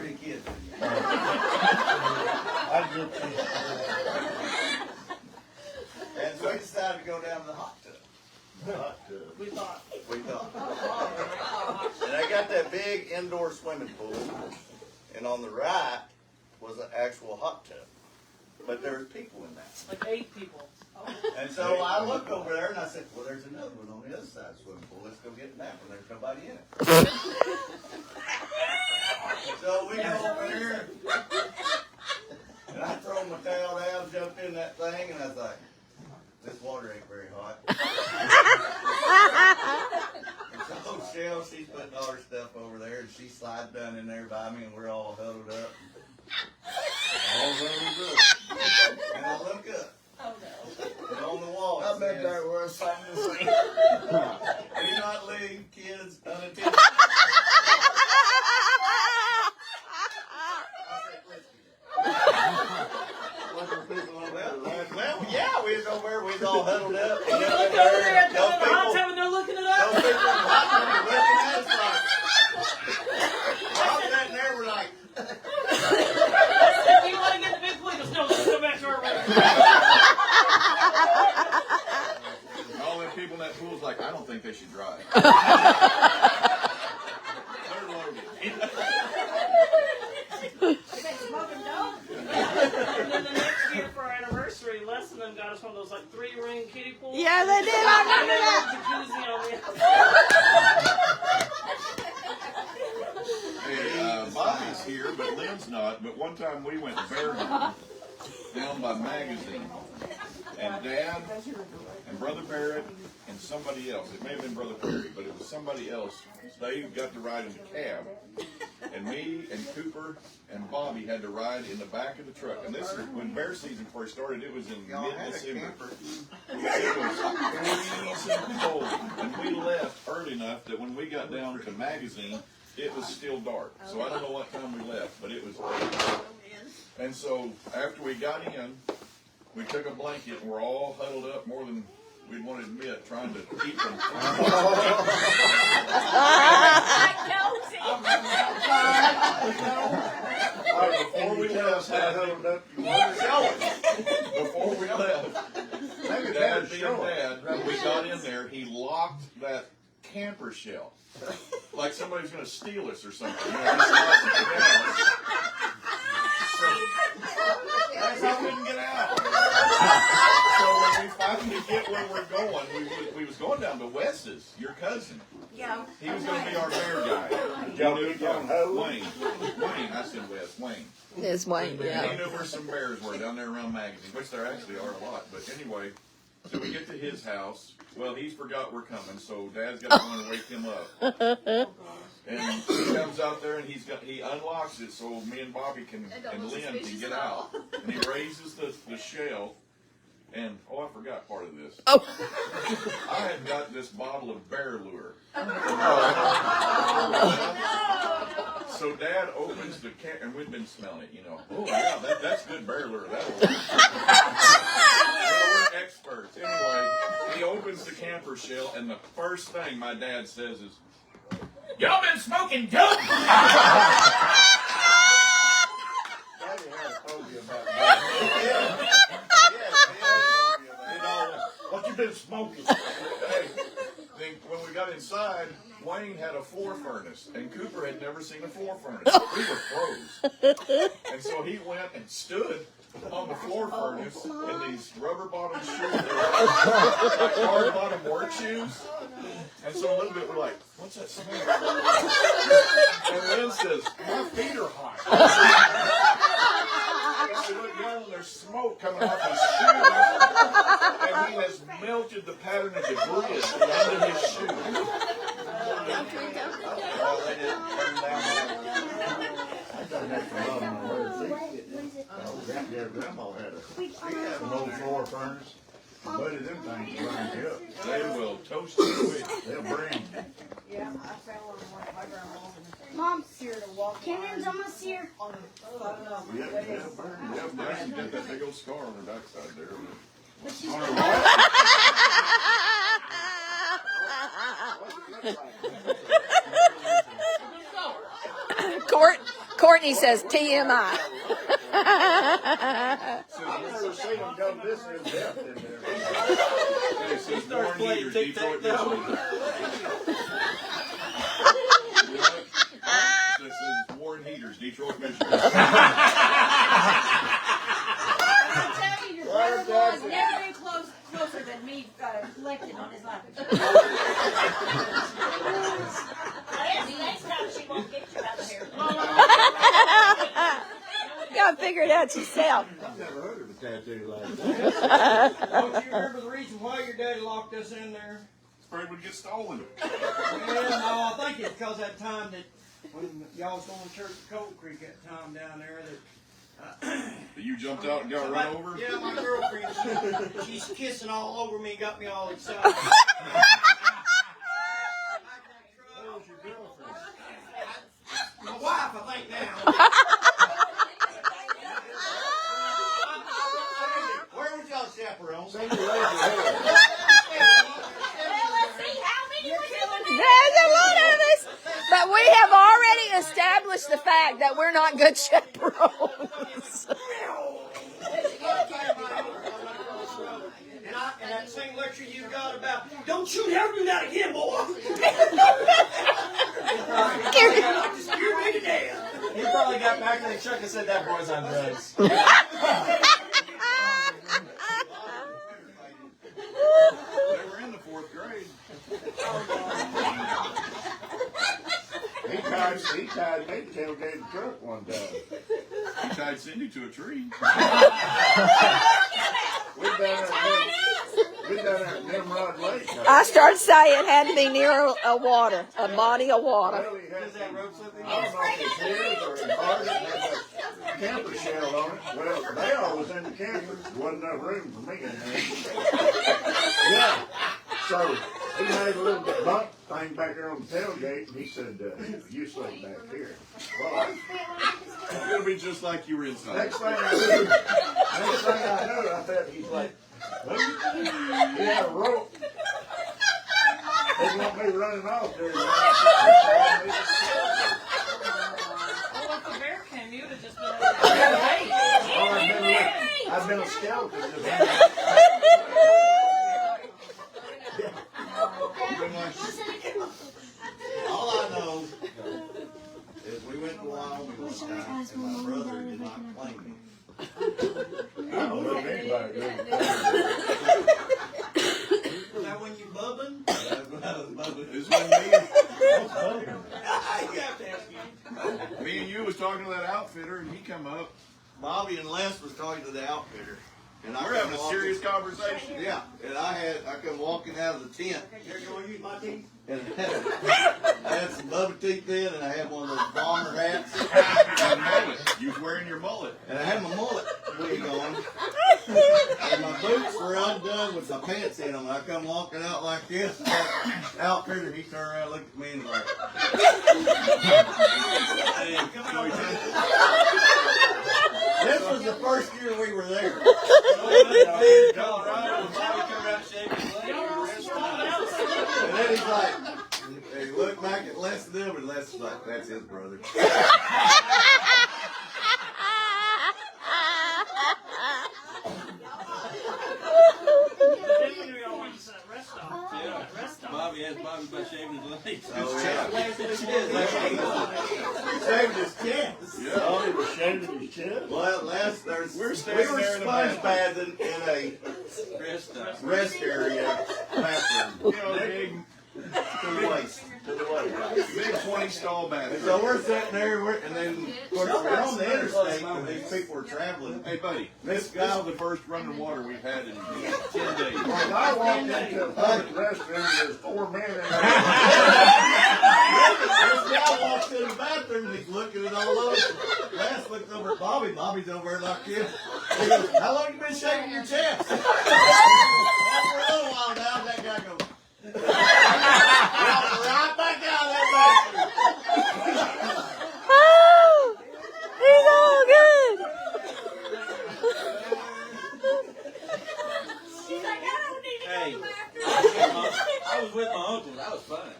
have any kids? And so we decided to go down to the hot tub. We thought. And I got that big indoor swimming pool, and on the right was an actual hot tub. But there was people in that. Like 8 people. And so I looked over there and I said, well, there's another one on the other side of the swimming pool. Let's go get in that one. There's nobody in it. So we go over there, and I throw my towel down, jumped in that thing, and I was like, this water ain't very hot. And so Shell, she's putting all her stuff over there, and she slides down in there by me, and we're all huddled up. All huddled up. And I look up. Oh no. And on the wall, I bet there was something to see. do not leave kids unattended. Well, yeah, we was over there, we was all huddled up. You look over there at the hot tub and they're looking it up. Those people in the hot tub are looking at us like, I'm sitting there, we're like, You want to get the big pool? He goes, no, let's go back to our room. And all them people in that pool's like, I don't think they should drive. They're loaded. And then the next year for our anniversary, Les and them got us one of those like 3-ring kiddie pools. Yeah, they did. I remember that. Jacuzzi on the Hey, Bobby's here, but Lynn's not. But one time we went bear hunting down by Magazine. And Dad and Brother Barrett and somebody else. It may have been Brother Perry, but it was somebody else. They got to ride in the cab. And me and Cooper and Bobby had to ride in the back of the truck. And this is when bear season first started. It was in mid-December. It was freezing cold. And we left early enough that when we got down to Magazine, it was still dark. So I don't know what time we left, but it was late. And so after we got in, we took a blanket and we're all huddled up more than we'd want to admit, trying to keep them. Before we left, Dad being Dad, when we got in there, he locked that camper shell. Like somebody's going to steal us or something. You know, just locked it down. That's how we didn't get out. So when we finally get where we're going, we was going down to Wes's, your cousin. Yeah. He was going to be our bear guy. Wayne. I said Wes. Wayne. It's Wayne, He yeah. knew where some bears were down there around Magazine, which there actually are a lot. But anyway, so we get to his house. Well, he's forgot we're coming, so Dad's got to go and wake him up. And he comes out there and he unlocks it so me and Bobby and Lynn can get out. And he raises the shell. And, I forgot part of this. Oh. I had got this bottle of bear lure. So Dad opens the can, and we've been smelling it, you know. Oh, yeah, that's good bear lure. That'll work. We're experts. Anyway, he opens the camper shell, and the first thing my dad says is, y'all been smoking dope? Daddy had a phobia about that. What you been smoking? Hey, then when we got inside, Wayne had a 4 furnace, and Cooper had never seen a 4 furnace. We were pros. And so he went and stood on the 4 furnace in these rubber bottom shoes, like hard bottom work shoes. And so a little bit we're like, what's that smell? And Lynn says, my feet are hot. And we look down and there's smoke coming off his shoes. And he has melted the pattern of debris at the end of his shoe. Grandma had an old floor furnace. Buddy, them things burn you up. They will toast you quick. They'll burn. Yeah, I found one of my grandma's. Mom's Here to walk. Kevin's almost here. On the They'll burn. Yep, now she got that big old scar on her backside there. But she's Court. Courtney says TMI. I've never seen them go this in depth in there. It says Warren Heaters, Detroit, Michigan. It says Warren Heaters, Detroit, Michigan. I tell you, your brother-in-law has never been closer than me elected on his life. Next time she won't get you out of here. You gotta figure it out yourself. I've never heard of a tattoo like that. Don't you remember the reason why your daddy locked us in there? Afraid we'd get stolen. Yeah, no, I think it's because that time that when y'all was going to church at Cold Creek that time down there that You jumped out and got run over? yeah, my girlfriend, she's kissing all over me, got me all excited. Where was your girlfriend? My wife, I think now. Where was y'all chaperone? Send your lady here. Well, let's see how many we're doing. There's a lot of us. But we have already established the fact that we're not good chaperones. And that same lecture you got about, don't you ever do that again, boy. You're me to death. He probably got back in the truck and said that boy's on drugs. They were in the 4th grade. He tied me to tailgate the truck one time. He tied Cindy to a tree. We've done that at Nimrod Lake. I started saying it had to be near a water, a body of water. Well, he had Is that rope slipping? I don't know if it's his or his heart had that camper shell on it. Well, they all was in the camper. Wasn't enough room for me in there. Yeah. So he made a little bump thing back there on the tailgate, and he said, you sleep back here. Well, It'll be just like you were inside. next thing I knew, I thought he's like, well, he had a rope. They want me running off there. Well, if the bear came, you would have just been like, I've been a skeleton. All I know is we went to Wyoming one time and my brother did not claim me. I don't know if anybody did. Was that when you bubbling? That's when I was bubbling. This is when You have to ask me and you was talking to that outfitter, and he come up. Bobby and Les was talking to the outfitter. And We're having a serious conversation. Yeah, and I come walking out of the tent, You're going to use my teeth? and I had some bubble teeth in, and I had one of those bomber hats, And mullet. You was wearing your mullet. and I had my mullet wig on, and my boots were undone with my pants in them. And I come walking out like this, and that outfitter, he turned around, looked at me, and was like, Hey, come on. this was the first year we were there. Colorado, Bobby come out shaking his leg. And then he's like, he looked back at Les and them, and Les was like, that's his brother. Bobby asked Bobby about shaving his legs. Oh, yeah. Shaved his chest. Oh, he was shaving his chest? Well, last We're we standing were there in the sponge bathroom. bathing in a Rest rest area bathroom. You know, big To the waist. To the waist. Big 20-stall And bathroom. so we're sitting there, and then, of course, we're on the interstate, and these people are traveling. Hey, buddy, This this guy is the first running water we've had in 10 days. When I walked into a public restroom, there's 4 men in there. This guy walks in the bathroom, and he's looking at all of us. Last looked over at Bobby. Bobby's over there like this. He goes, how long you been shaving your chest? After a little while now, that guy goes, right back out of that bathroom. Oh, he's all good. She's like, I don't need to Hey, go to the bathroom. I was with my uncle. That was fun.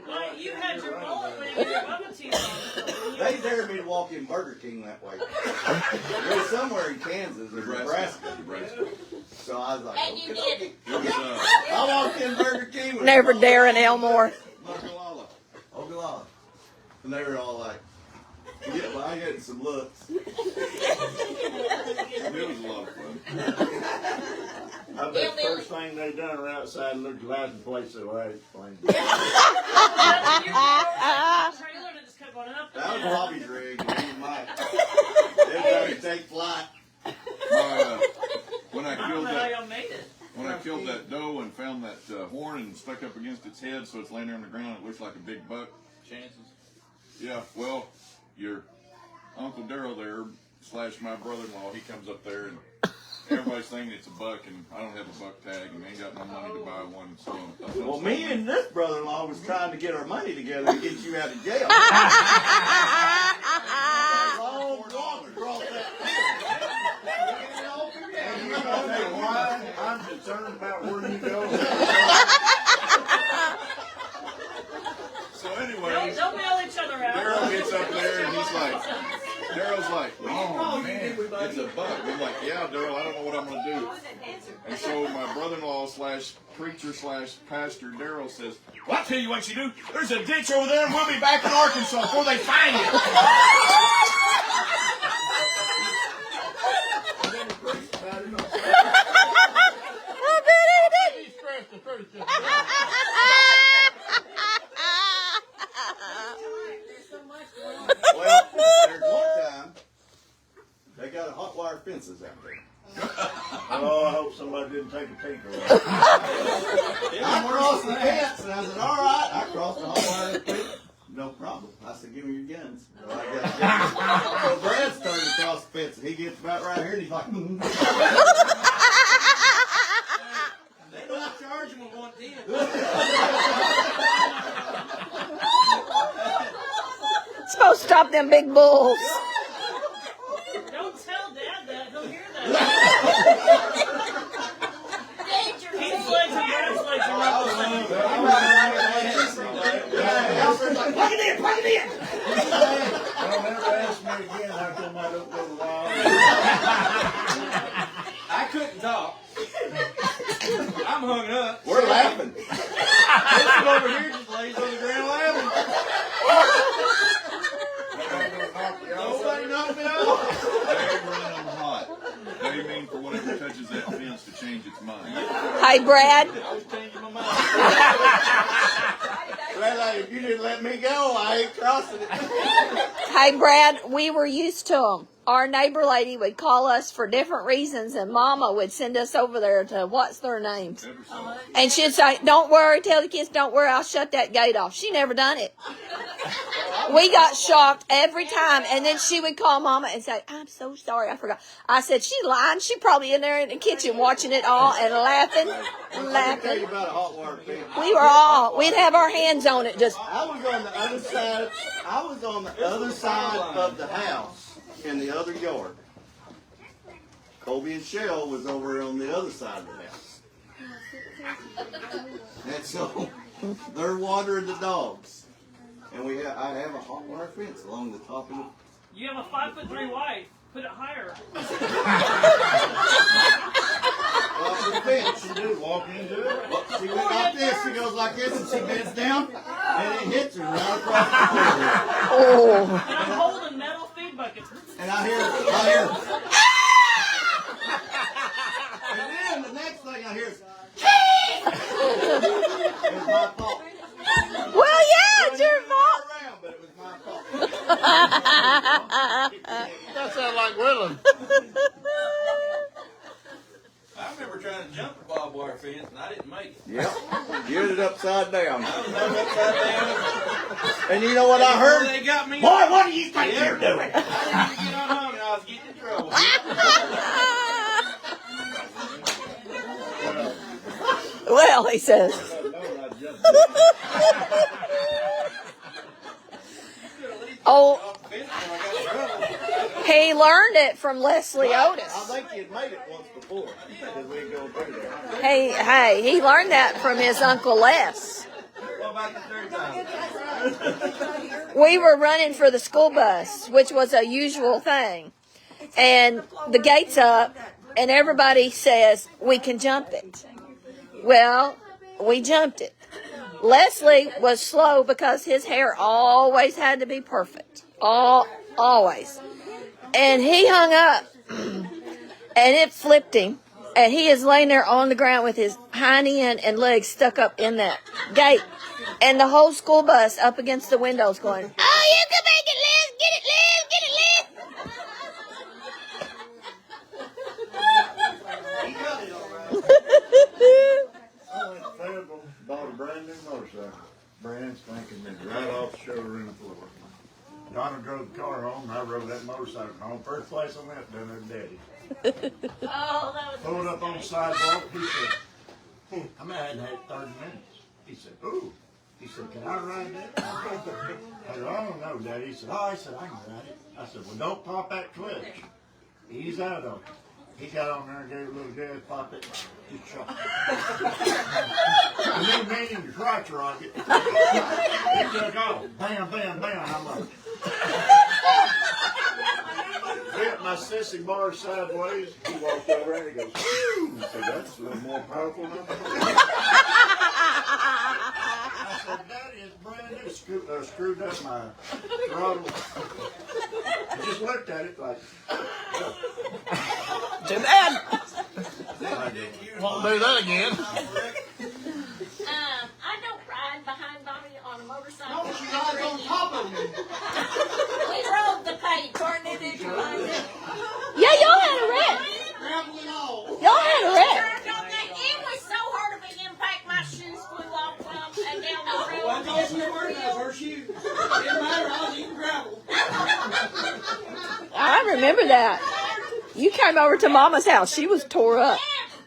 well, you had your mullet when he Bubba teeth on. They dared me to walk in Burger King that way. It was somewhere in Kansas or Nebraska. So I was like, And you did. It was, I walked in Burger King with Never dare in Elmore. Oglala. Oglala. And they were all like, yeah, well, I getting some looks. It was a lot of fun. I bet the first thing they done were outside and looked at the place that I explained. Trailer that just kept going up. That was Bobby's rig. And he might. They tried to take flight. When I I don't killed know how that, y'all made it. when I killed that doe and found that horn and stuck up against its head, so it's laying there on the ground, it looks like a big buck. Chances. Yeah, well, your Uncle Darrell there / my brother-in-law, he comes up there and everybody's thinking it's a buck, and I don't have a buck tag, and ain't got no money to buy one. So Well, me and this brother-in-law was trying to get our money together to get you out of jail. Long walk across that And you know why I'm concerned about where you go. So anyway, Don't bail each other out. Darrell gets up there and he's like, Darrell's like, oh man, it's a buck. I'm like, yeah, Darrell, I don't know what I'm gonna do. And so my brother-in-law / preacher / pastor Darrell says, well, I'll tell you what you do. There's a ditch over there and we'll be back in Arkansas before they find you. Well, there's one time they got a hot wire fences out there. Oh, I hope somebody didn't take a peek of it. I crossed the fence and I said, all right. I crossed the hot wire fence. No problem. I said, give me your guns. So I got guns. So Brad's turning across the fence and he gets about right here and he's like, They don't charge him with 110. So stop them big bulls. Don't tell Dad that. He'll hear that. Danger. His legs and Brad's legs are not the same. plug it in, plug it in. Don't ever ask me again how come I don't go to wild. I couldn't talk. I'm hung up. We're laughing. This one over here just lays on the ground laughing. Nobody knocked me off. They run hot. They mean for whatever touches that fence to change its mind. Hey, Brad. I was changing my mind. Brad, like, if you didn't let me go, I ain't crossing it. Hey, Brad, we were used to them. Our neighbor lady would call us for different reasons, and Mama would send us over there to what's their names. Ever so. And she'd say, don't worry, tell the kids, don't worry, I'll shut that gate off. She never done it. We got shocked every time, and then she would call Mama and say, I'm so sorry, I forgot. I said, she's lying. She probably in there in the kitchen watching it all and laughing and Let me tell you laughing. about a hot wire fence. We were all, we'd have our hands on it just, I was on the other side. I was on the other side of the house in the other yard. Colby and Shell was over on the other side of the house. And so they're watering the dogs. And I have a hot wire fence along the top of the. You have a 5'3" wife. Put it higher. Off the fence. What you do, walk into it? Well, she went like this. She goes like this, and she bends down, and it hits her right across the floor. oh. And I'm holding metal feed buckets. And I hear. And then the next thing I hear is. It was my fault. Well, yeah, it's your fault. Around, but it was my fault. That sounds like Willem. I remember trying to jump the barbed wire fence and I didn't make it. Yep. Get it upside down. I was hung upside down. And you know what I heard? They got me. Boy, what do you think you're doing? I didn't even get unhung and I was getting in trouble. Well, he says. Oh, he learned it from Leslie I Otis. think you'd made it once before. Because we go through there. Hey, he learned that from his Uncle Les. Oh, go back to 3,000. We were running for the school bus, which was a usual thing. And the gate's up, and everybody says, we can jump it. Well, we jumped it. Leslie was slow because his hair always had to be perfect. Always. And he hung up, and it flipped him. And he is laying there on the ground with his hind end and legs stuck up in that gate. And the whole school bus up against the windows going, oh, you can make it, Liz! Get it, Liz! Get it, Liz! I went to Fayetteville, bought a brand new motorcycle. Brand spanking new, right off the showroom floor. Donna drove the car home, and I rode that motorcycle home. First place I went, down there, Daddy. Oh, that was Pulled up on the sidewalk. He said, I mean, I hadn't had 30 minutes. He said, ooh. He said, can I ride that? I said, I don't know, Daddy. He said, oh, I said, I can ride it. I said, well, don't pop that clutch. Ease out of it. He got on there and gave a little gas, popped it, just shot. And then meaning to crotch rocket. He took off. Bam, bam, bam. I'm like, hit my sissy bar sideways. He walked over and he goes, phew. I said, that's a little more powerful than I said, that is brand new. Screwed up my throttle. I just looked at it like, Too bad. Won't do that again. I don't ride behind Bobby on a motorcycle. No, she rides on top of me. We drove the pay cart and did you mind it? Yeah, y'all had a wreck. Gravel and all. Y'all had a wreck. It was so hard of an impact, my shoes flew off and down the road. Well, I told you were that her shoes. It didn't matter, I was eating gravel. I remember that. You came over to Mama's house. She was tore up.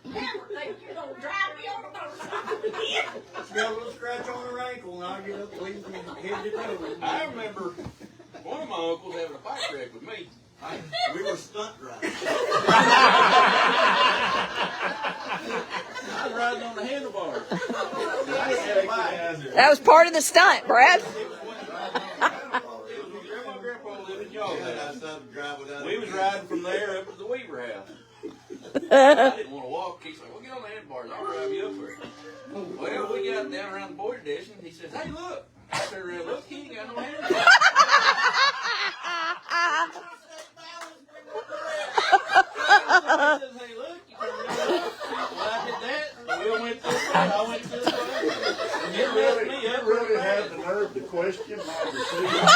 Never think you're going to drive me on a motorcycle again. She got a little scratch on her ankle, and I get up, leave me, head it over. I remember one of my uncles having a bike wreck with me. We were stunt driving. I was riding on the handlebars. That was part of the stunt, Brad. We was riding from there up to the Weaver house. I didn't want to walk. He's like, well, get on the handlebars. I'll drive you up there. Well, we got down around the boy edition. He says, hey, look. I turned around and looked. He ain't got no handlebars. He says, hey, look. You turned around and looked. Well, I did that. We went this way. I went this way. And you really have the nerve to question my decision.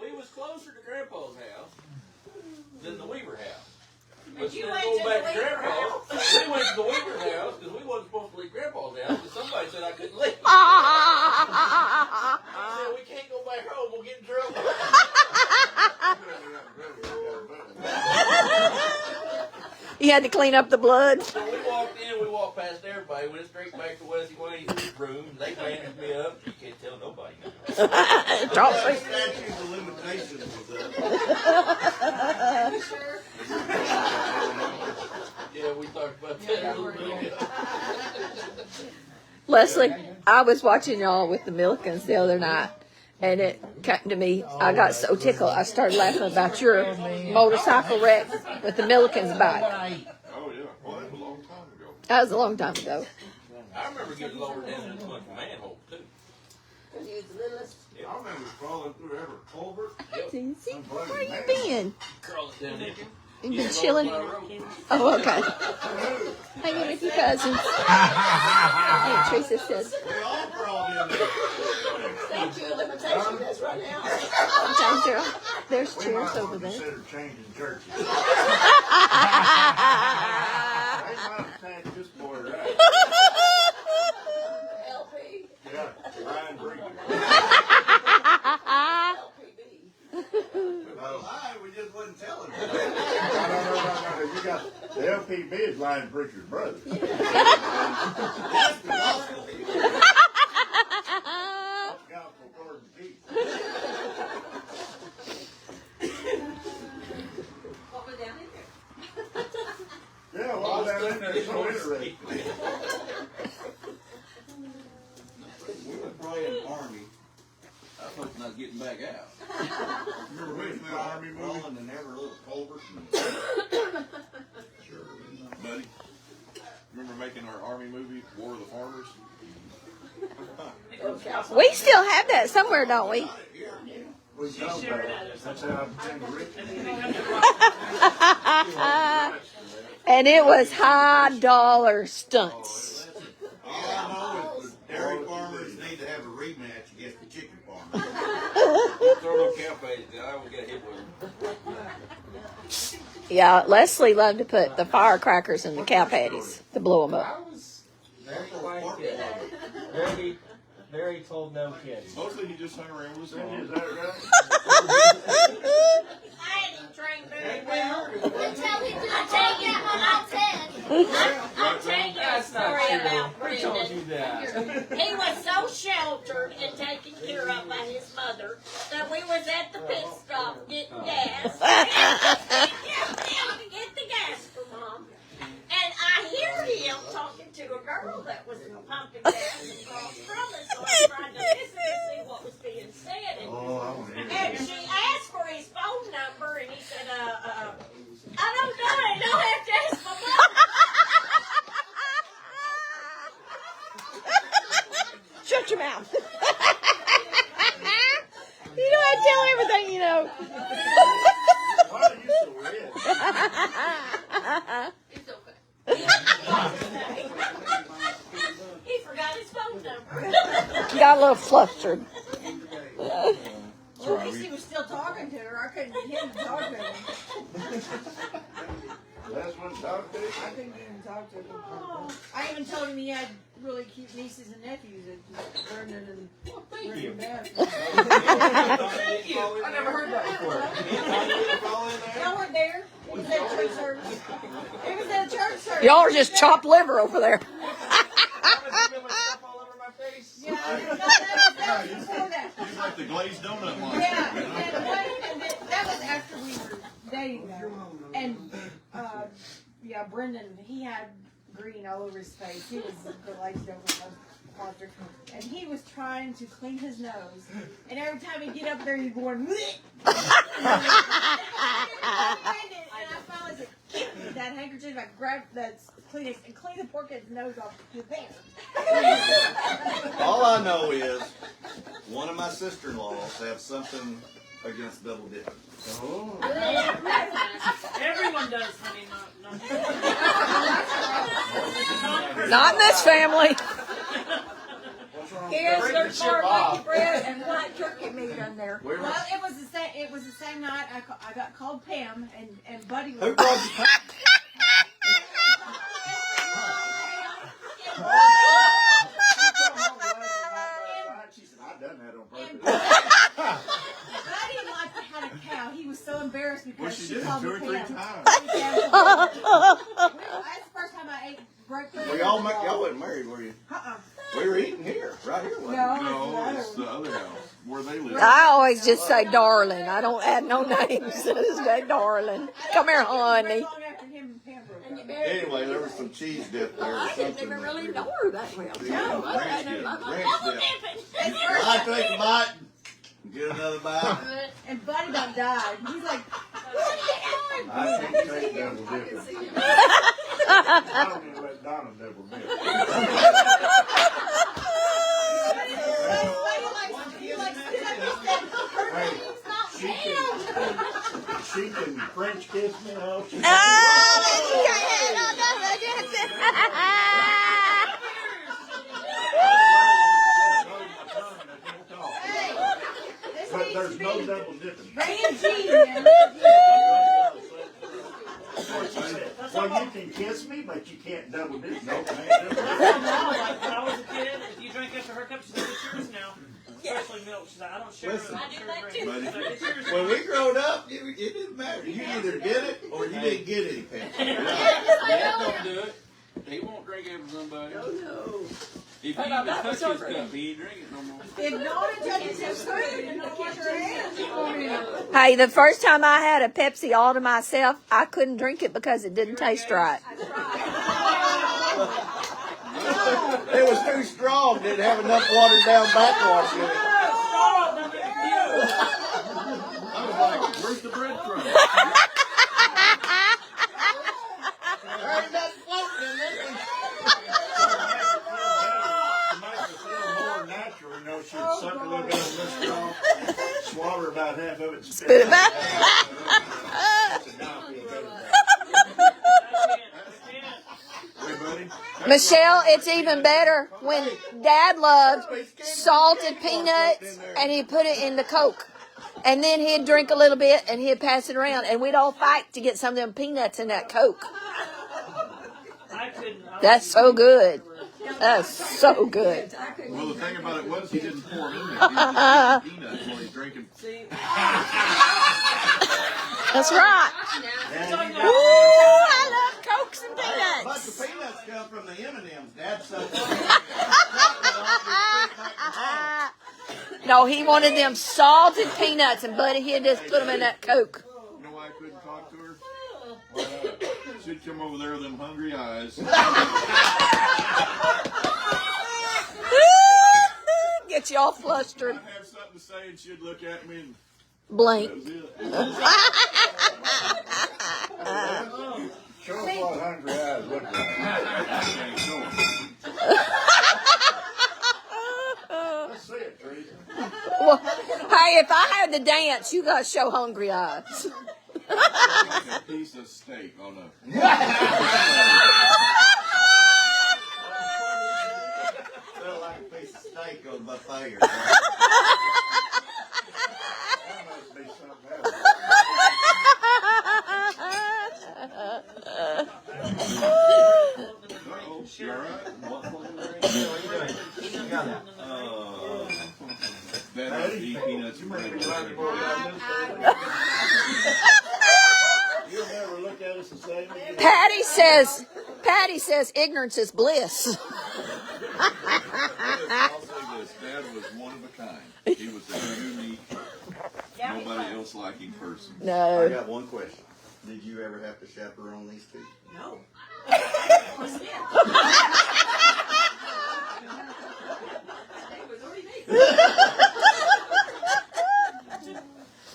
We was closer to Grandpa's house than the Weaver house. But you instead of went going to back the to Weaver Grandpa's, house. we went to the Weaver house because we wasn't supposed to leave Grandpa's house because somebody said I couldn't leave. He said, we can't go back home, we'll get in trouble. You had to clean up the blood. So we walked in, we walked past everybody, went straight back to Wesley Wayne's room. They bandaged me up. You can't tell nobody. Drop me. Statute of limitations was up. Yeah, we talked about that a little bit. Leslie, I was watching y'all with the Millikins the other night, and it came to me. I got so tickled. I started laughing about your motorcycle wreck with the Millikins bike. Oh, yeah. Well, that was a long time ago. That was a long time ago. I remember getting lowered down in a bunch of manholes, too. I remember crawling through every culvert. Susie, where you been? Crawling down there. You been chilling? Oh, okay. Hanging with your cousins. Hey, Teresa says. We all crawled in there. Statute of limitations, that's right now. Sometimes there's We chairs might over want to there. consider changing churches. They might attack this boy right. LP. Yeah, Ryan Breeder. Lie, we just wasn't telling them. No. You got the LPB is Lion Preacher's brother. That's the gospel. Gospel according to Pete. What was down in there? Yeah, well, down in there, so interesting. hoping I was getting back out. Remember making that Army movie? Rolling in every little culvert. Buddy? Remember making our Army movie, War of the Farmers? We still have that somewhere, don't we? We talked about it. That's how I became rich. And it was high dollar stunts. All I know is the dairy farmers need to have a rematch against the chicken farmers. Throw no cow patties, I will get hit with them. Yeah, Leslie loved to put the firecrackers in the cow patties to blow them up. I was very quiet kid. Very told no kids. Mostly he just hung around with his mom. Is that right? I didn't train very well. Tell him to tell you what I said. I'll tell you a That's not story true. about Who told you Brendan. that? He was so sheltered and taken care of by his mother that we was at the pit stop getting gas. And to get the gas for Mom. And I hear him talking to a girl that was pumping gas across from us. So I tried to listen to see what was being said. And she asked for his phone number, and he said, I don't know it. Don't have to ask my mom. Shut your mouth. You don't have to tell everything you know. Why are you so red? It's okay. He forgot his phone number. Got a little flustered. Well, at least he was still talking to her. I couldn't get him to talk to him. Last one talked to you? I couldn't get him to talk to him. I even told him he had really cute nieces and nephews, Vernon and Brendan Beth. I never heard that before. Y'all weren't there. It was at church service. It was at church service. Y'all are just chopped liver over there. Yeah, that was before that. He's like the glazed donut monster. Yeah, and that was after we were dating though. And yeah, Brendan, he had green all over his face. He was the glazed over monster. And he was trying to clean his nose. And every time he'd get up there, he'd go and bleh. And I finally said, give me that handkerchief. I grabbed that Kleenex and cleaned the poor kid's nose off his pants. All I know is one of my sister-in-laws have something against double dipping. Oh. Everyone does, honey. Not in this family. What's wrong? Here's Break their the ship hard off. lucky bread and white turkey meat on there. Where Well, it was the same. It was the same night. I got called Pam and Buddy was. Who brought you? She said, I done that on And purpose. Buddy like had a cow. He was so embarrassed because Well, she she did called two me or three Pam. times. That's the first time I ate breakfast. Well, y'all wasn't married, were you? We were eating here, right here. Wasn't No, No, it's it's the other house where they live. I always just say darling. I don't add no names. I just say darling. Come here, honey. Long after him and Pam broke up. Anyway, there was some cheese dip there or something. her that well. Ranch dip. I take a bite and get another bite. And Buddy about died. He's like, I can't take double dipping. I don't even let Donna double dip. Hey, she can French kiss me. Oh, she But there's no double dipping. Well, you can kiss me, but you can't double dip. No, Like when I was a kid, if you drank after her cup, she's like, it's yours now. Especially milk. She's like, I don't share it. Listen. I don't share I do drink. that She's like, it's yours When now. we growed up, it didn't matter. You either did it or you didn't get anything. Dad don't do it. He won't drink after somebody. Oh, no. If you even touch his cup, he ain't drink it no more. if Donna touches his food and don't wash her hands, Hey, the first time I had a Pepsi all to myself, I couldn't drink it because it didn't taste right. It was too strong. Didn't have enough watered down backwash in it. suck a little bit of this straw, swallow about half of it, Spit it back. Hey, buddy. Michelle, it's even better when Dad loved salted peanuts and he'd put it in the Coke. And then he'd drink a little bit and he'd pass it around. And we'd all fight to get some of them peanuts in that Coke. That's so good. That's so good. Well, the thing about it was he didn't pour them in there. He was drinking peanuts while he's drinking. That's right. Yeah, Ooh, I love Cokes and but peanuts. the peanuts come from the M&Ms. Dad sucked No, he wanted them salted peanuts, and Buddy, he'd just put them in that Coke. You know why I couldn't talk to her? She'd come over there with them hungry eyes. Get you all flustered. I'd have something to say, and she'd look at me, and Blink. that was it. Show us what hungry eyes look like. I can't show 'em. Let's see it, Teresa. Well, hey, if I had to dance, you got to show hungry eyes. Like a piece of steak on a. Felt like a piece of steak on my finger. That must be something else. Uh-oh, you all right? Dad had to eat peanuts and bread. You'll never look at us and say anything. Patty says ignorance is bliss. I'll say this, Dad was one of a kind. He was a unique, nobody else like him person. I No. got one question. Did you ever have to chaperone these two? No.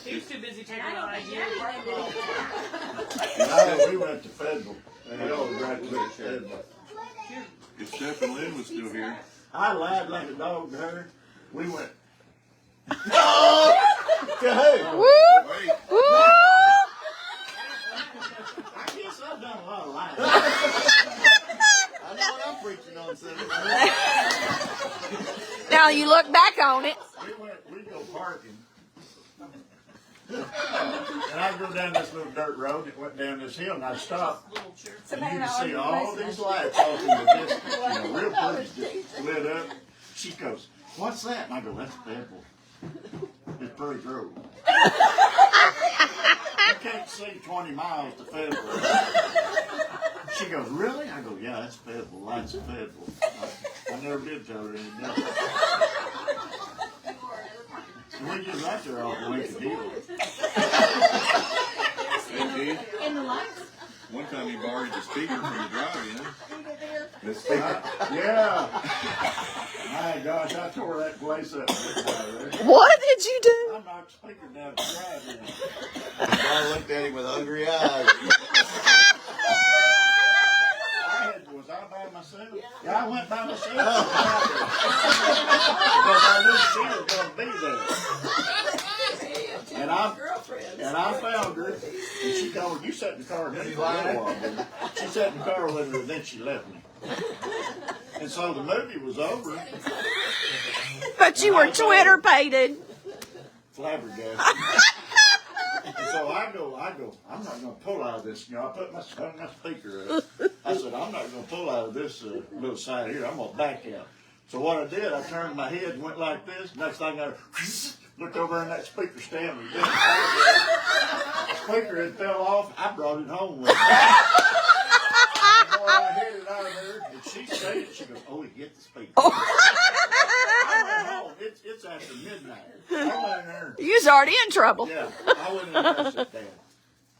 He was too busy taking an idea. No, we went to Federal. And we all graduated Federal. If Steph and Lynn was still here, I lied like a dog to her. We went. To who? Woo! wait, Woo! I guess I've done a lot of lying. I know what I'm preaching on Sunday. Now you look back on it. We go parking. And I go down this little dirt road that went down this hill, and I stopped. And you can see all these lights off in the distance, you know, real pretty, just lit up. She goes, "What's that?" And I go, "That's Bedwell. It's pretty Grove." I can't see 20 miles to Federal. She goes, "Really?" I go, "Yeah, that's Federal. Lights of Federal." I never did tell her anything. We just right there off Lincoln Hill. hey, Keith, In the lights. one time he borrowed the speaker from the drive-in. The speaker. Yeah. My gosh, I tore that place up. I What did you do? knocked the speaker down the drive-in. I looked at him with hungry eyes. Was I by myself? Yeah, I went by myself. Because I knew she was going to be there. And I found her, and she told me, "You sat in the car with me for a little while, didn't you?" She sat in the car with her, and then she left me. And so the movie was over. But you were Twitter pated. Flabbergasted. And so I go, I'm not going to pull out of this. You know, I put my speaker up. I said, I'm not going to pull out of this little side here. I'm going to back out. So what I did, I turned my head and went like this. Next thing I looked over in that speaker stand. And the speaker had fell off. I brought it home with me. Before I hit it out of there, and she said it. She goes, "Oh, he hit the speaker." I went home. It's after midnight. I went in there. You was already in trouble. Yeah, I went in there and said, "Dad,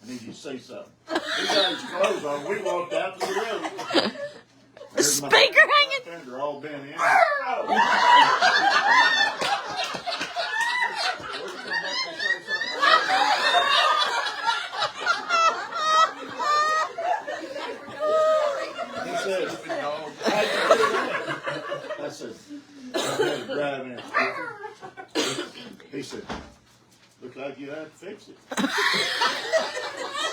I need you to say something." He got his clothes on. We walked out to the road. There's my Speaker hanging. fender all bent in. He said, "How'd you do that?" I said, "I had to drive in a speaker." He said, looks like you had to fix it.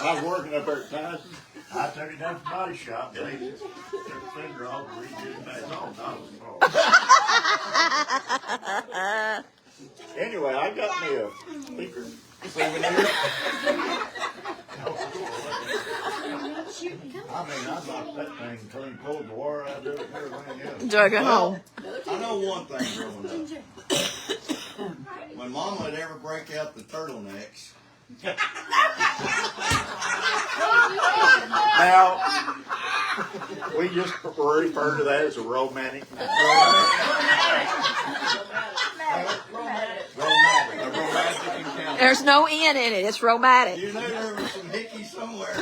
I was working up there at Tyson. I took it down to the body shop. They took the finger off and redid it back on. Anyway, I got me a speaker souvenir. I mean, I knocked that thing clean, pulled the wire out of it and everything else. Drug it home. I know one thing growing up. When Mama would ever break out the turtlenecks. Now, we just refer to that as a romantic. There's no N in it. It's romantic. You knew there was some hickey somewhere.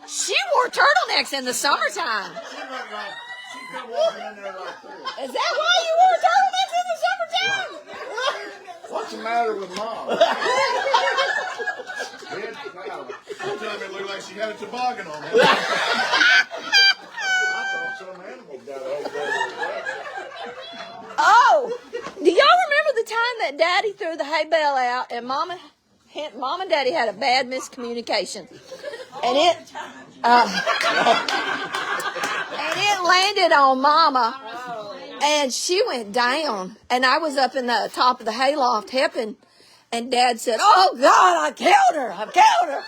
She wore turtlenecks in the summertime. She come walking in there like this. Is that why you wore turtlenecks in the summertime? What's the matter with Mom? One time it looked like she had a toboggan on her. I thought some animal got over there. Oh, do y'all remember the time that Daddy threw the hay bale out and Mom and Daddy had a bad miscommunication, and it landed on Mama, and she went down, and I was up in the top of the hayloft helping, and Dad said, "Oh God, I killed her! I killed her!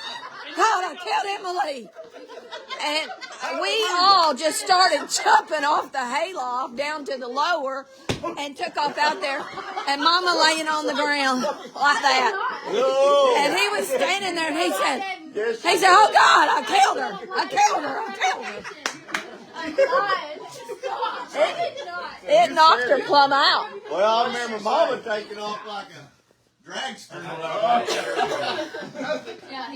God, I killed Emily!" And we all just started jumping off the hayloft down to the lower and took off out there, and Mama laying on the ground like that. And he was standing there, and he said, "Oh God, I killed her! I killed her! I killed her!" It knocked her plumb out. Well, I remember Mama taking off like a dragster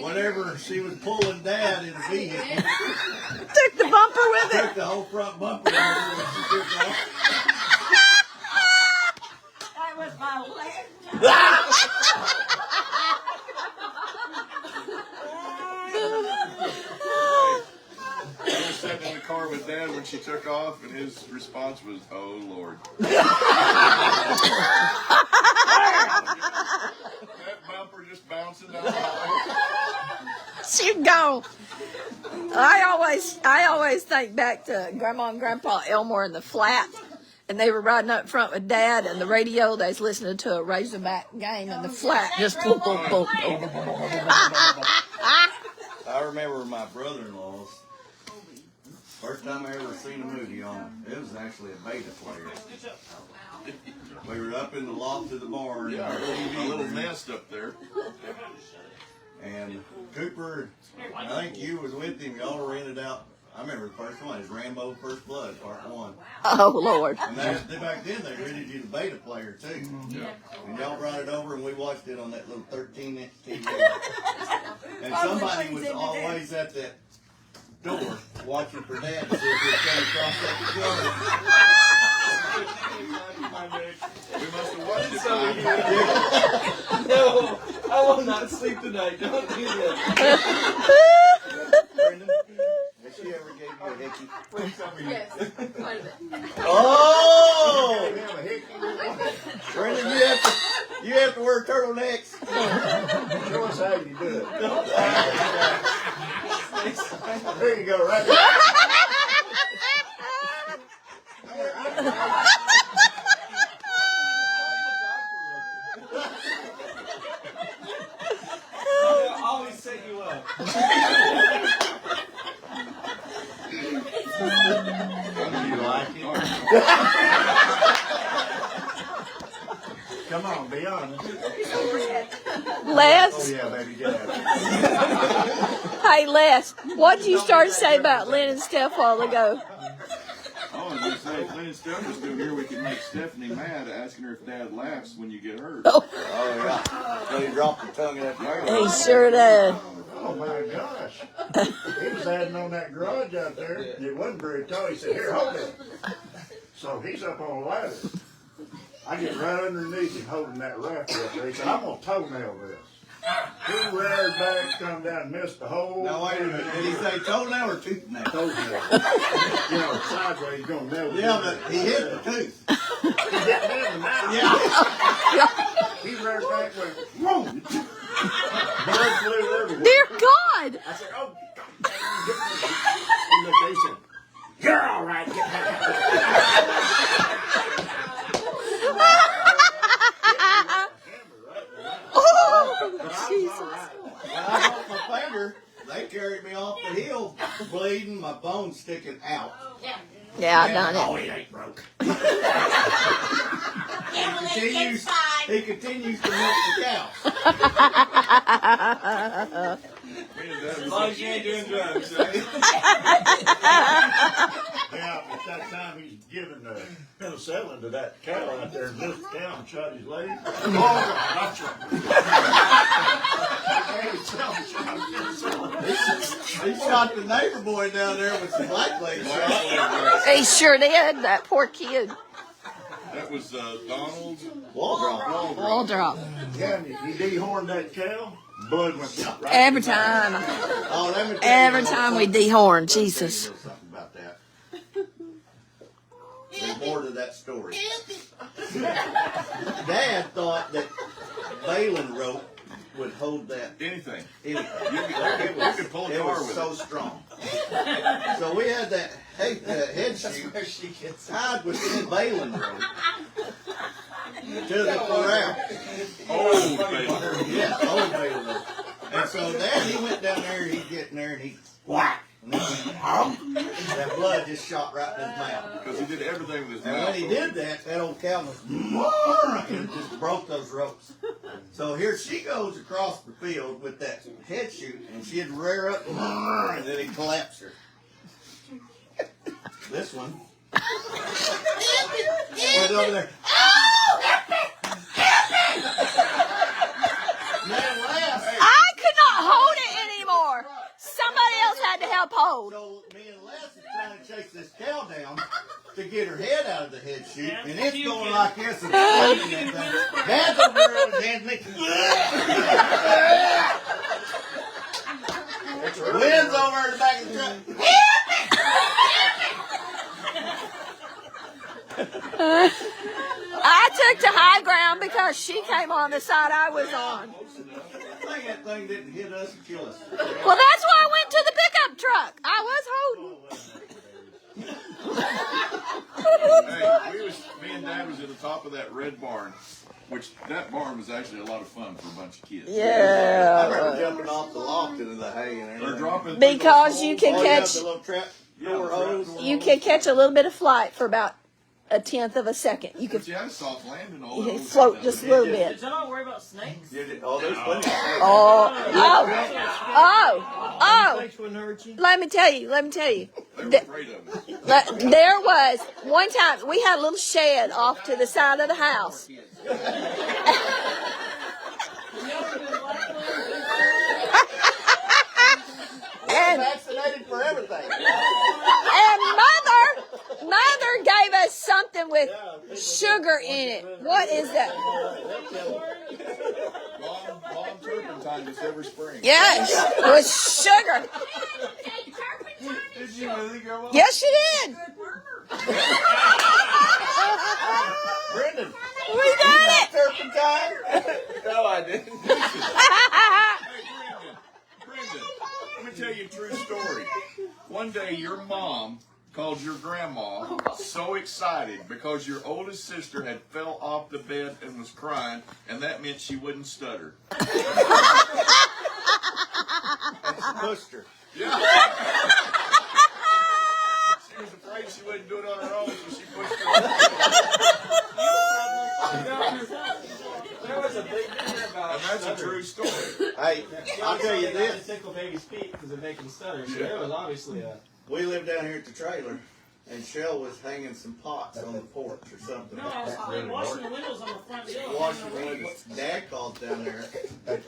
whenever she was pulling Dad in a vehicle. Took the bumper with it. Took the whole front bumper with her when she took off. That was my last I was sitting in the car with Dad when she took off, and his response was, "Oh Lord." That bumper just bouncing down the highway. She's gone. I always think back to Grandma and Grandpa Elmore in the flat, and they were riding up front with Dad, and the radio, they was listening to a Razorback game in the flat, just boom, boom, boom, boom. I remember my brother-in-law's first time I ever seen a movie on it. It was actually a beta player. We were up in the loft of the barn, Yeah, our a TV little room, nest up there. and Cooper, I think you was with him. Y'all rented out. I remember the first one is Rambo First Blood, Part 1. Oh, Lord. And back then they rented you the beta player too. Yeah. And y'all brought it over and we watched it on that little 13-inch TV. And somebody was always at that door watching for Dad to see if he was coming across that We must have watched it. No, I will not sleep tonight. Don't do that. Brendan, has she ever gave you a hickey? Yes, quite a bit. Oh! Brendan, you have to wear turtlenecks. Show us how you do it. There you go, right there. I'll always set you up. You like it? Come on, be honest. Les? Oh yeah, baby, get out. Hey, Les, what did you start to say about Lynn and Steph a while ago? I was going to say, if Lynn and Steph was still here, we could make Stephanie mad asking her if Dad laughs when you get hurt. Oh, Oh, yeah. So you dropped the tongue in that he trailer. sure did. Oh my gosh. He was adding on that garage out there. It wasn't very tall. He said, "Here, hold it." So he's up on a ladder. I get right underneath him holding that raft up there. He said, "I'm going to toenail this." He reared back, come down, missed the hole. Now, wait a minute. Did he say toenail or tooth nail? Toenail. You know, sideways, going to nail it. Yeah, but he hit the tooth. hit me in the mouth. Yeah. He ran back with, whoa! Blood flew everywhere. Dear God. I said, oh, God. He looked, he said, you're all right. Get back Oh, Jesus. When I broke my finger, they carried me off the hill, bleeding, my bones sticking out. Yeah, I done Oh, it. it ain't broke. Emily, He continues to milk the cows. As long as you ain't doing drugs. Yeah, at that time he's giving penicillin to that cow out there in this town and shot his leg. Oh, not shot. He shot the neighbor boy down there with some black legs. He sure did, that poor kid. That was Donald. Waldrop. Yeah, and he dehorned that cow. Blood went right Every to the mouth. time. Oh, let me tell you Every a little time we something. dehorn, Jesus. Something about that. There's more to that story. Dad thought that baling rope would hold that Anything. anything. You could pull a It car was with so it. strong. So we had that head shoot tied with the baling rope to the corral. Oh, baby. Yeah, old baling rope. And so Dad, he went down there, he'd get in there and he whack. And then that blood just shot right in his mouth. Because he did everything with his And mouth. when he did that, that old cow was and just broke those ropes. So here she goes across the field with that head shoot, and she'd rear up, and then he'd collapse her. This one was over there. Man, last. I could not hold it anymore. Somebody else had to help hold. So me and Les is trying to chase this cow down to get her head out of the head chute, and it's going like this and floating that thing. Dad's over there on his hands making. Wind's over in the back of the truck. I took to high ground because she came on the side I was on. That thing didn't hit us and kill us. Well, that's why I went to the pickup truck. I was holding. Hey, me and Dad was at the top of that red barn, which that barn was actually a lot of fun for a bunch of kids. I Yeah. remember jumping off the loft into the hay and Or everything. dropping Because you can Oh, yeah, catch, the little trap door hose. you can catch a little bit of flight for about a tenth of a second. You But could you had a soft landing all you over. can float just a little Did bit. y'all worry about snakes? Oh, there's plenty of snakes. Oh, Snakes wouldn't hurt you. let me tell you. They were Th- afraid of it. There was one time we had a little shed off to the side of the house. And Vaccinated for everything. mother gave us something with sugar in it. What is that? Long turpentine this every spring. Yes, it was sugar. Did you really go up? Yes, she did. Brendan, We did it. turpentine. No, I didn't. Hey, Brendan, let me tell you a true story. One day your mom called your grandma so excited because your oldest sister had fell off the bed and was crying, and that meant she wouldn't stutter. Pushed her. Yeah. She was afraid she wouldn't do it on her own, so she pushed her. There was a big thing about And that's a true story. Hey, I'll tell you They this. tickle baby's feet because they make them stutter. So there was obviously a. We lived down here at the trailer, and Shell was hanging some pots on the porch or something. No, I was washing the windows on the front door. Washing the windows. Dad called down there. I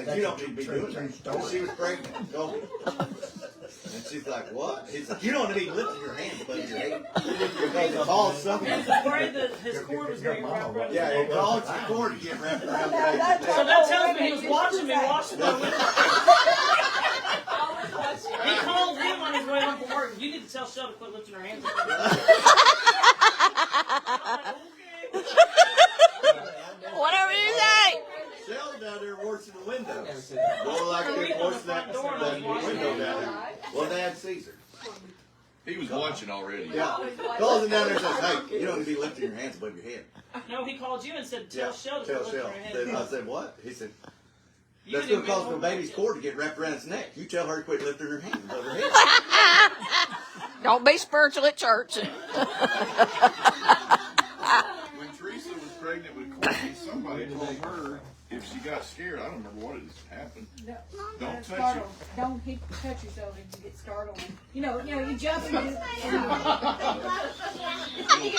said, you don't need to be doing that. She was pregnant. Go. And she's like, what? He said, you don't need to be lifting your hand above your head. Because it caused something. He was afraid that his cord was going to get wrapped around his Yeah, it neck. caused the cord to get wrapped around the baby's So neck. that tells me he was watching me washing my windows. He called him on his way home from work. You need to tell Shell to quit lifting her hands. I'm like, okay. that door and I was washing window it. down there. Well, Dad sees her. He was watching already. Yeah. Calls him down there and says, hey, you don't need to be lifting your hands above your head. No, he called you and said, tell Shell to Tell lift Shell. her head. Then I said, what? He said, You that's didn't going to even cause my know. baby's cord to get wrapped around its neck. You tell her to quit lifting her hands above her head. Don't be spiritual at church. When Teresa was pregnant with Courtney, somebody told her if she got scared, I don't remember what it happened. No, Don't touch startle. Don't hit, touch yourself if you get startled. You know, you jump and you get startled and hit your face and hit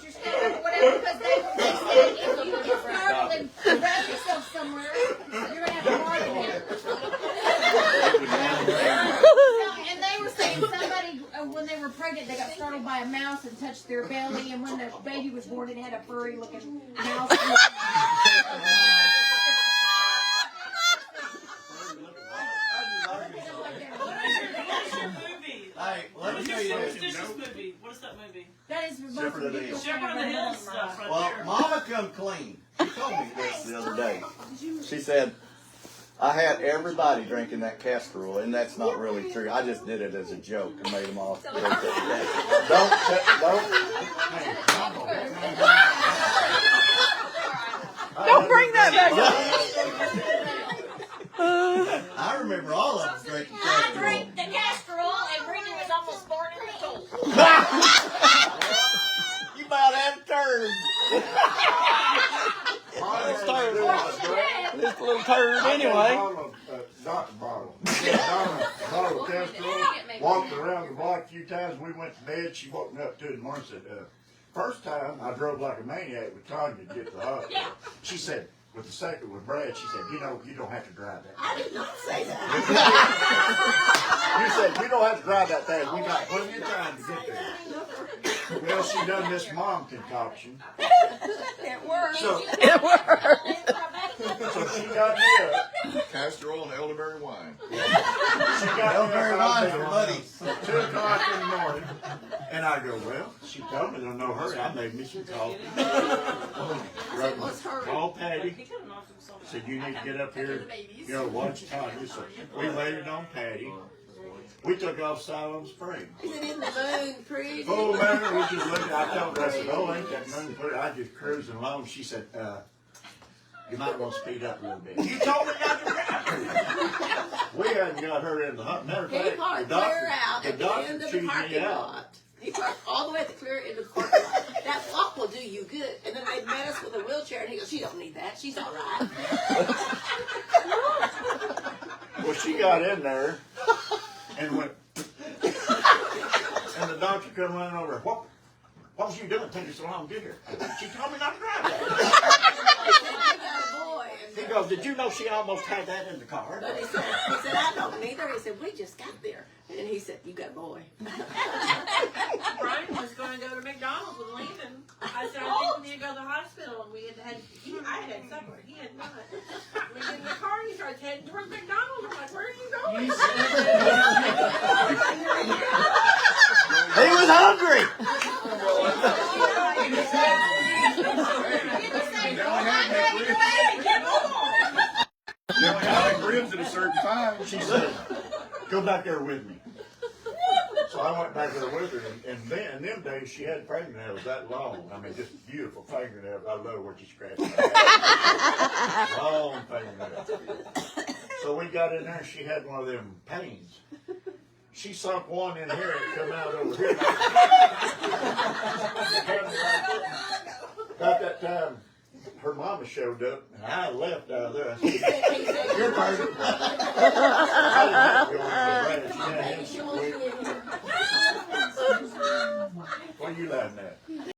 your stomach or whatever, because they said if you get startled and wrap yourself somewhere, you're gonna have a heart attack. And they were saying somebody, when they were pregnant, they got startled by a mouse and touched their belly, and when the baby was born, it had a furry looking mouse. Movie. Hey, let me What's tell you your this. superstitious movie? What is that movie? That is for Shepherd of the Hills. Shepherd of the Hills stuff right Well, there. Mama come clean. She told me this the other day. She said, I had everybody drinking that castor oil, and that's not really true. I just did it as a joke and made them all drink that. Don't bring that back up. I remember all of us drinking I castor oil. drank the castor oil and Brittany was almost born in the pool. You about had a turn. This little turd anyway. Bottle of castor oil. Walked around the block a few times. We went to bed. She woke me up 2 in the morning and said, first time I drove like a maniac with Tanya to get to the hospital. Yeah. She said, with the second with Brad, she said, you don't have to drive that. I did not say that. You said, you don't have to drive that fast. We got plenty of time to get there. Well, she done this mom concoction. It worked. So, It worked. so she got me up. Castor oil and elderberry wine. She got Elderberry me wines up are buddies. 2 o'clock in the morning. And I go, well, she told me there's no hurry. I made me some coffee. Called Patty. He could have knocked him so much. Said, you need to get up here, watch Tanya. So we waited on Patty. We took off Siloam Springs. Is it in the moon, pretty? Oh, man, we just looked. I told her, I said, oh, ain't that moon pretty? I just cruising along. She said, you might want to speed up a little bit. You told me not to drive. We hadn't got her in the hunt. Matter of He fact, parked the clear out doctor at the end of the chewed me parking out. lot. He parked all the way at the clear end of the parking lot. That walk will do you good. And then they met us with a wheelchair, and he goes, she don't need that. She's all right. Well, she got in there and went, and the doctor come running over. What was you doing? Taking so long to get here? She told me not to drive that. He goes, did you know she almost had that in the car? But he said, I don't neither. He said, we just got there. And he said, you got a boy. Brian was going to go to McDonald's with Landon. I said, I think we need to go to the hospital. And I had supper. He had not. We get in the car and he starts heading towards McDonald's. I'm like, where are you going? He was hungry. They only had ribs at a certain time. She said, go back there with me. So I went back there with her, and then in them days she had fingernails that long. I mean, just beautiful fingernails. I love where she scratched my head. Long fingernails. So we got in there, and she had one of them pains. She sunk one in here and come out over here. About that time, her mama showed up, and I left out of there. I said, you're burning. I didn't have to go into the branch. She had him squeak. What are you laughing at?